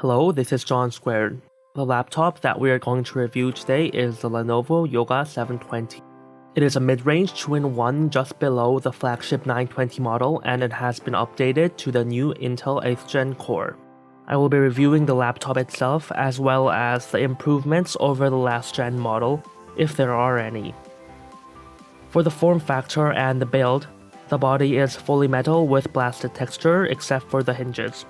Hello, this is John Squared. The laptop that we are going to review today is the Lenovo Yoga 720. It is a mid-range 2-in-1 just below the flagship 920 model, and it has been updated to the new Intel 8th Gen core. I will be reviewing the laptop itself as well as the improvements over the last gen model, if there are any. For the form factor and the build, the body is fully metal with blasted texture except for the hinges.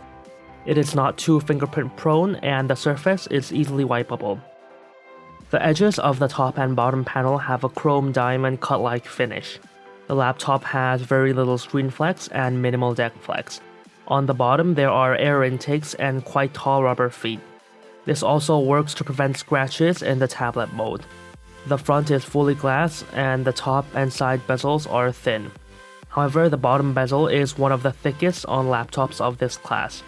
It is not too fingerprint prone and the surface is easily wipeable. The edges of the top and bottom panel have a chrome diamond cut-like finish. The laptop has very little screen flex and minimal deck flex. On the bottom there are air intakes and quite tall rubber feet. This also works to prevent scratches in the tablet mode. The front is fully glass and the top and side bezels are thin. However, the bottom bezel is one of the thickest on laptops of this class.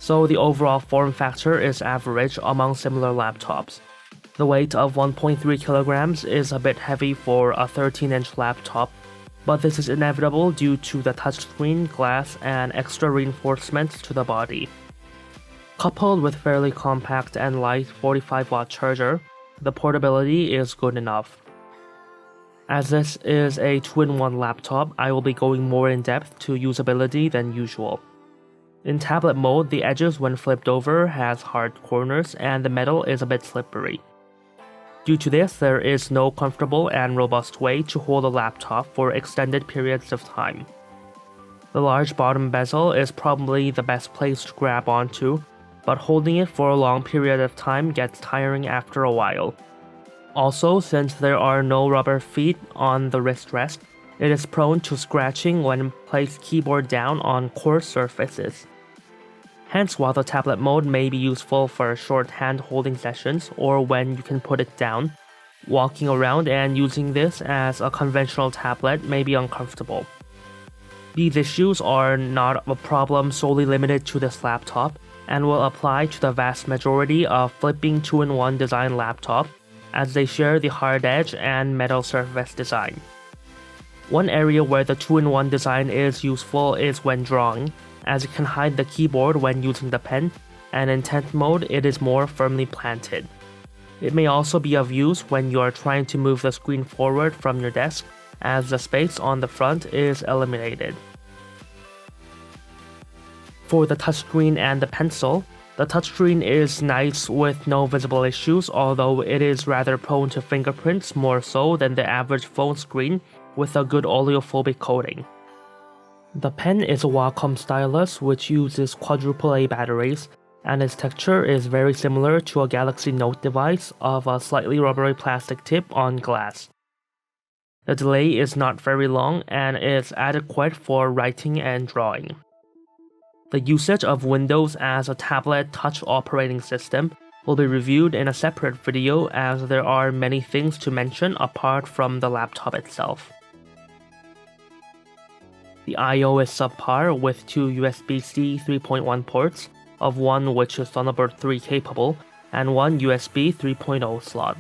So the overall form factor is average among similar laptops. The weight of 1.3 kilograms is a bit heavy for a 13-inch laptop, but this is inevitable due to the touchscreen, glass, and extra reinforcements to the body. Coupled with fairly compact and light 45-watt charger, the portability is good enough. As this is a 2-in-1 laptop, I will be going more in depth to usability than usual. In tablet mode, the edges when flipped over has hard corners and the metal is a bit slippery. Due to this, there is no comfortable and robust way to hold a laptop for extended periods of time. The large bottom bezel is probably the best place to grab onto, but holding it for a long period of time gets tiring after a while. Also, since there are no rubber feet on the wrist rest, it is prone to scratching when placed keyboard down on coarse surfaces. Hence, while the tablet mode may be useful for short hand-holding sessions or when you can put it down, walking around and using this as a conventional tablet may be uncomfortable. These issues are not a problem solely limited to this laptop and will apply to the vast majority of flipping 2-in-1 design laptops as they share the hard edge and metal surface design. One area where the 2-in-1 design is useful is when drawing, as it can hide the keyboard when using the pen, and in tent mode it is more firmly planted. It may also be of use when you are trying to move the screen forward from your desk, as the space on the front is eliminated. For the touchscreen and the pencil, the touchscreen is nice with no visible issues, although it is rather prone to fingerprints more so than the average phone screen with a good oleophobic coating. The pen is a Wacom stylus which uses quadruple A batteries, and its texture is very similar to a Galaxy Note device of a slightly rubbery plastic tip on glass. The delay is not very long and is adequate for writing and drawing. The usage of Windows as a tablet touch operating system will be reviewed in a separate video as there are many things to mention apart from the laptop itself. The I/O is subpar with two USB-C 3.1 ports, of one which is Thunderbolt 3 capable, and one USB 3.0 slot.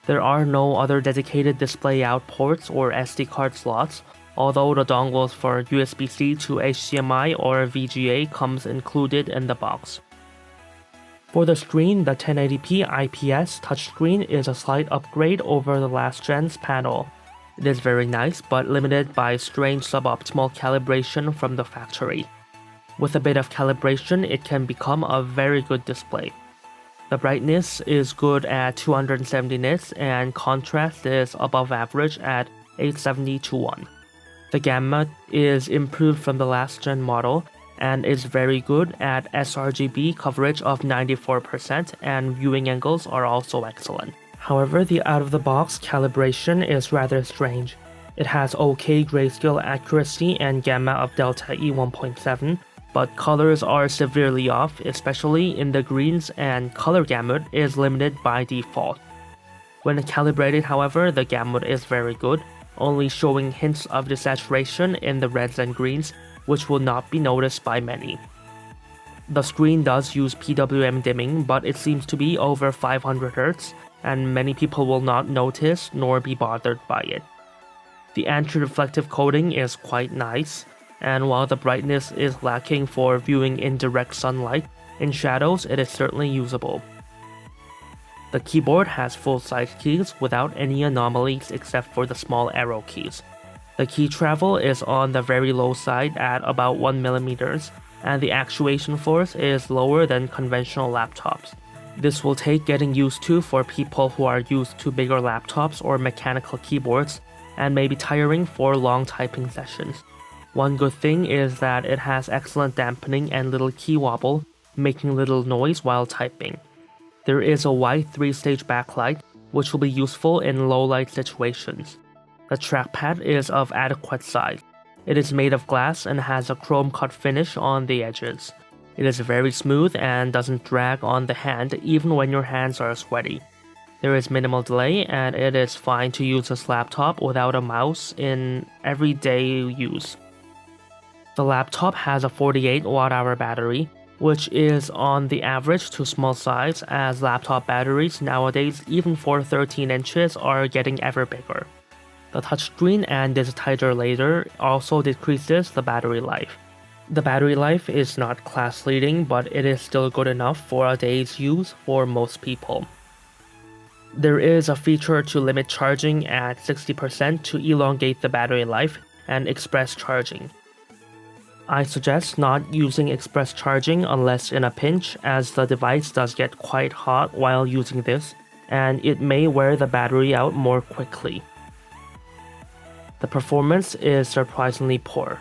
There are no other dedicated display out ports or SD card slots, although the dongles for USB-C to HDMI or VGA comes included in the box. For the screen, the 1080p IPS touchscreen is a slight upgrade over the last gen's panel. It is very nice, but limited by strange suboptimal calibration from the factory. With a bit of calibration, it can become a very good display. The brightness is good at 270 nits and contrast is above average at 870:1. The gamma is improved from the last gen model and is very good at sRGB coverage of 94% and viewing angles are also excellent. However, the out-of-the-box calibration is rather strange. It has OK grayscale accuracy and gamma of delta E 1.7, but colors are severely off, especially in the greens, and color gamut is limited by default. When calibrated, however, the gamut is very good, only showing hints of desaturation in the reds and greens, which will not be noticed by many. The screen does use PWM dimming, but it seems to be over 500 Hz, and many people will not notice nor be bothered by it. The anti-reflective coating is quite nice, and while the brightness is lacking for viewing in direct sunlight, In shadows, it is certainly usable. The keyboard has full-size keys without any anomalies except for the small arrow keys. The key travel is on the very low side at about 1mm, and the actuation force is lower than conventional laptops. This will take getting used to for people who are used to bigger laptops or mechanical keyboards, and may be tiring for long typing sessions. One good thing is that it has excellent dampening and little key wobble, making little noise while typing. There is a white 3-stage backlight, which will be useful in low light situations. The trackpad is of adequate size. It is made of glass and has a chrome cut finish on the edges. It is very smooth and doesn't drag on the hand even when your hands are sweaty. There is minimal delay, and it is fine to use this laptop without a mouse in everyday use. The laptop has a 48 Wh battery, which is on the average to small size, as laptop batteries nowadays, even for 13 inches, are getting ever bigger. The touchscreen and digitizer laser also decreases the battery life. The battery life is not class leading, but it is still good enough for a day's use for most people. There is a feature to limit charging at 60% to elongate the battery life, and express charging. I suggest not using express charging unless in a pinch, as the device does get quite hot while using this, and it may wear the battery out more quickly. The performance is surprisingly poor.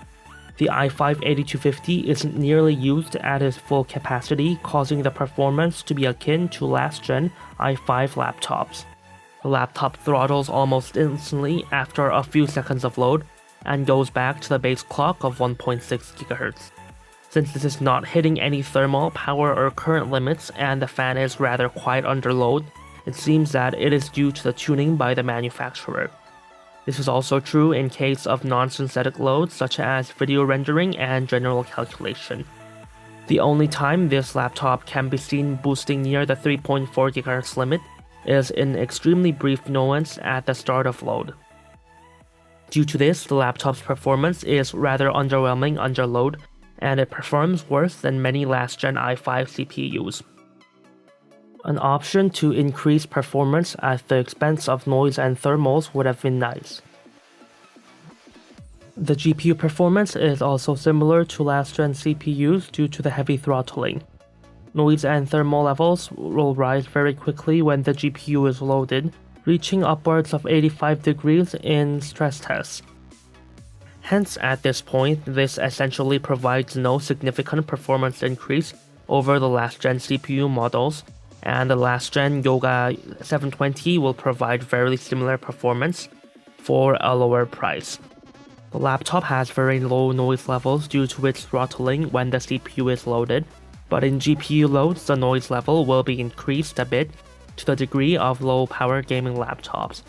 The i5-8250 isn't nearly used at its full capacity, causing the performance to be akin to last-gen i5 laptops. The laptop throttles almost instantly after a few seconds of load, and goes back to the base clock of 1.6 GHz. Since this is not hitting any thermal, power, or current limits, and the fan is rather quiet under load, it seems that it is due to the tuning by the manufacturer. This is also true in case of non-synthetic loads such as video rendering and general calculation. The only time this laptop can be seen boosting near the 3.4 GHz limit is in extremely brief moments at the start of load. Due to this, the laptop's performance is rather underwhelming under load, and it performs worse than many last-gen i5 CPUs. An option to increase performance at the expense of noise and thermals would have been nice. The GPU performance is also similar to last-gen CPUs due to the heavy throttling. Noise and thermal levels will rise very quickly when the GPU is loaded, reaching upwards of 85 degrees in stress tests. Hence, at this point, this essentially provides no significant performance increase over the last-gen CPU models, and the last-gen Yoga 720 will provide very similar performance for a lower price. The laptop has very low noise levels due to its throttling when the CPU is loaded, but in GPU loads the noise level will be increased a bit to the degree of low-power gaming laptops.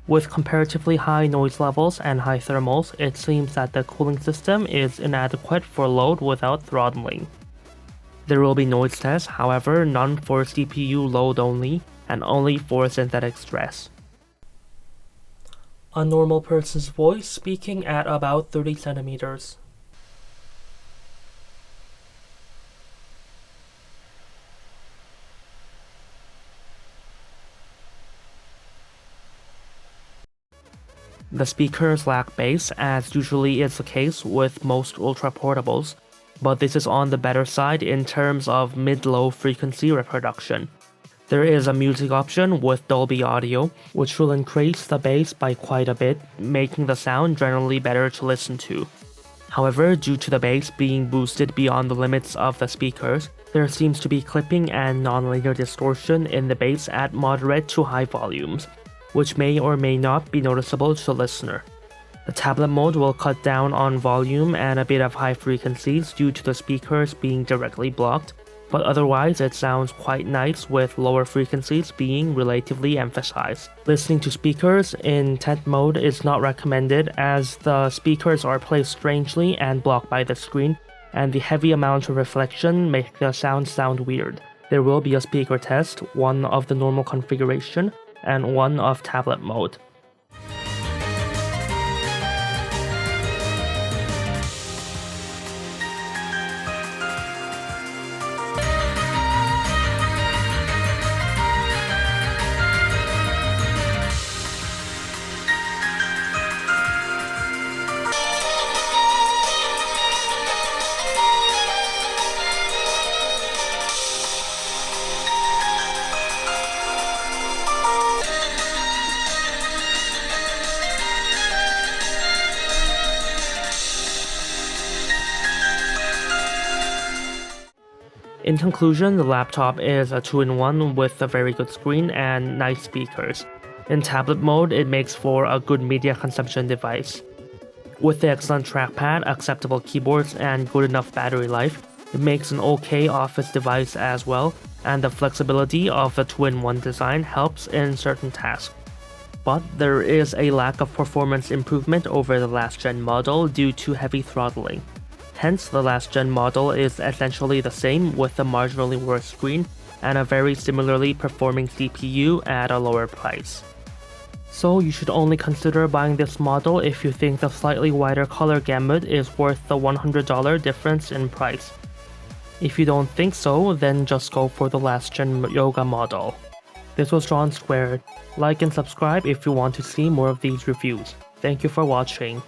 With comparatively high noise levels and high thermals, it seems that the cooling system is inadequate for load without throttling. There will be noise tests, however, none for CPU load only, and only for synthetic stress. A normal person's voice speaking at about 30 centimeters. The speakers lack bass, as usually is the case with most ultra portables, but this is on the better side in terms of mid-low frequency reproduction. There is a music option with Dolby Audio, which will increase the bass by quite a bit, making the sound generally better to listen to. However, due to the bass being boosted beyond the limits of the speakers, there seems to be clipping and nonlinear distortion in the bass at moderate to high volumes, which may or may not be noticeable to the listener. The tablet mode will cut down on volume and a bit of high frequencies due to the speakers being directly blocked, but otherwise it sounds quite nice with lower frequencies being relatively emphasized. Listening to speakers in tent mode is not recommended, as the speakers are placed strangely and blocked by the screen, and the heavy amount of reflection makes the sound weird. There will be a speaker test, one of the normal configuration, and one of tablet mode. In conclusion, the laptop is a 2-in-1 with a very good screen and nice speakers. In tablet mode, it makes for a good media consumption device. With the excellent trackpad, acceptable keyboards, and good enough battery life, it makes an okay office device as well, and the flexibility of the 2-in-1 design helps in certain tasks. But there is a lack of performance improvement over the last gen model due to heavy throttling. Hence, the last gen model is essentially the same with a marginally worse screen and a very similarly performing CPU at a lower price. So you should only consider buying this model if you think the slightly wider color gamut is worth the $100 difference in price. If you don't think so, then just go for the last gen Yoga model. This was John Squared. Like and subscribe if you want to see more of these reviews. Thank you for watching.